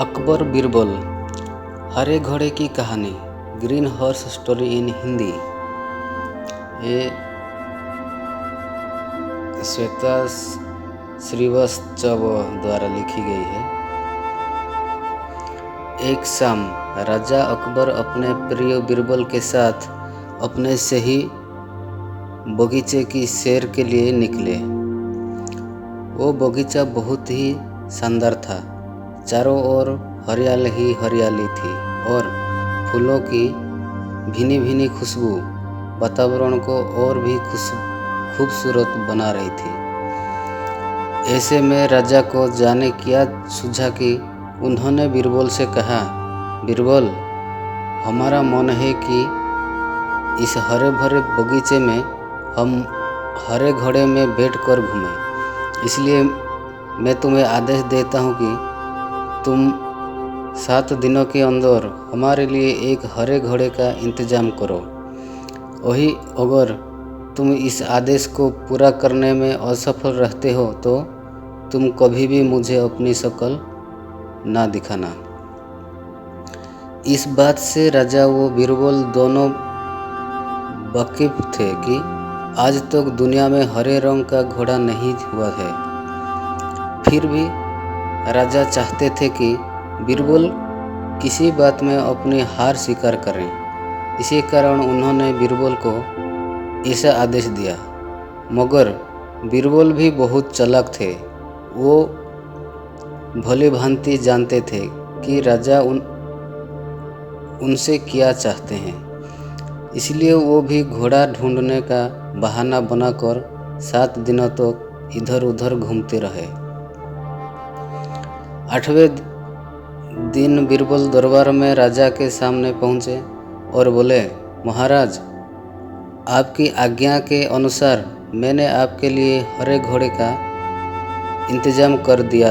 अकबर बीरबल हरे घोड़े की कहानी green horse story in Hindi. ये श्वेता श्रीवास्तव द्वारा लिखी गई है। एक शाम राजा अकबर अपने प्रिय बीरबल के साथ अपने शाही बगीचे की सैर के लिए निकले। वो बगीचा बहुत ही शानदार था। चारों ओर हरियाली ही हरियाली थी और फूलों की भीनी भीनी खुशबू वातावरण को और भी खूबसूरत बना रही थी। ऐसे में राजा को जाने क्या सूझा कि उन्होंने बीरबल से कहा, बीरबल, हमारा मन है कि इस हरे भरे बगीचे में हम हरे घोड़े में बैठकर घूमें। इसलिए मैं तुम्हें आदेश देता हूँ कि तुम 7 दिनों के अंदर हमारे लिए एक हरे घोड़े का इंतजाम करो। वही अगर तुम इस आदेश को पूरा करने में असफल रहते हो तो तुम कभी भी मुझे अपनी शक्ल ना दिखाना। इस बात से राजा व बीरबल दोनों वाकिफ थे कि आज तक दुनिया में हरे रंग का घोड़ा नहीं हुआ है। फिर भी राजा चाहते थे कि बीरबल किसी बात में अपनी हार स्वीकार करें। इसी कारण उन्होंने बीरबल को ऐसा आदेश दिया। मगर बीरबल भी बहुत चालाक थे। वो भली भांति जानते थे कि राजा उनसे क्या चाहते हैं। इसलिए वो भी घोड़ा ढूंढने का बहाना बनाकर 7 दिनों तक इधर उधर घूमते रहे। 8वें दिन बीरबल दरबार में राजा के सामने पहुंचे और बोले, महाराज, आपकी आज्ञा के अनुसार मैंने आपके लिए हरे घोड़े का इंतजाम कर दिया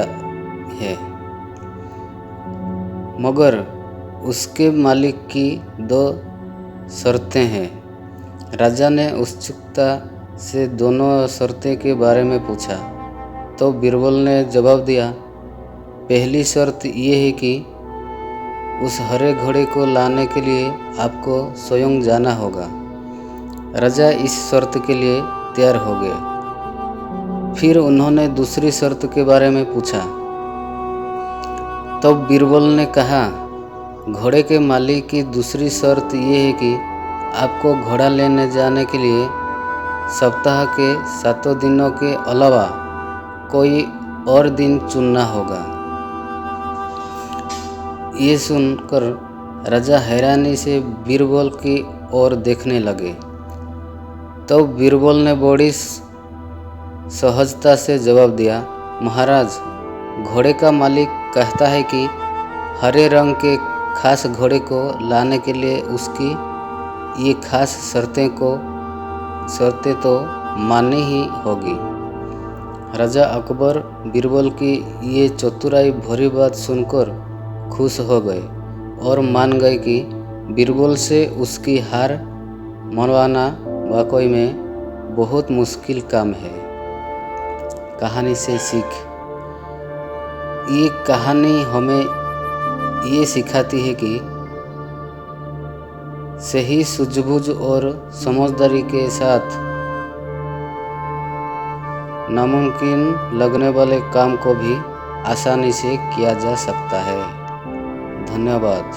है, मगर उसके मालिक की 2 शर्तें हैं। राजा ने उत्सुकता से दोनों शर्तें के बारे में पूछा तो बीरबल ने जवाब दिया, पहली शर्त ये है कि उस हरे घोड़े को लाने के लिए आपको स्वयं जाना होगा। राजा इस शर्त के लिए तैयार हो गए। फिर उन्होंने दूसरी शर्त के बारे में पूछा। तब बीरबल ने कहा, घोड़े के मालिक की दूसरी शर्त ये है कि आपको घोड़ा लेने जाने के लिए सप्ताह के 7 दिनों के अलावा कोई और दिन चुनना होगा। ये सुनकर राजा हैरानी से बीरबल की ओर देखने लगे। तो बीरबल ने बड़ी सहजता से जवाब दिया, महाराज, घोड़े का मालिक कहता है कि हरे रंग के खास घोड़े को लाने के लिए उसकी ये खास शर्तें तो माननी ही होगी। राजा अकबर बीरबल की ये चतुराई भरी बात सुनकर खुश हो गए और मान गए कि बीरबल से उसकी हार मनवाना वाकई में बहुत मुश्किल काम है। कहानी से सीख। ये कहानी हमें ये सिखाती है कि सही सूझबूझ और समझदारी के साथ नामुमकिन लगने वाले काम को भी आसानी से किया जा सकता है। धन्यवाद।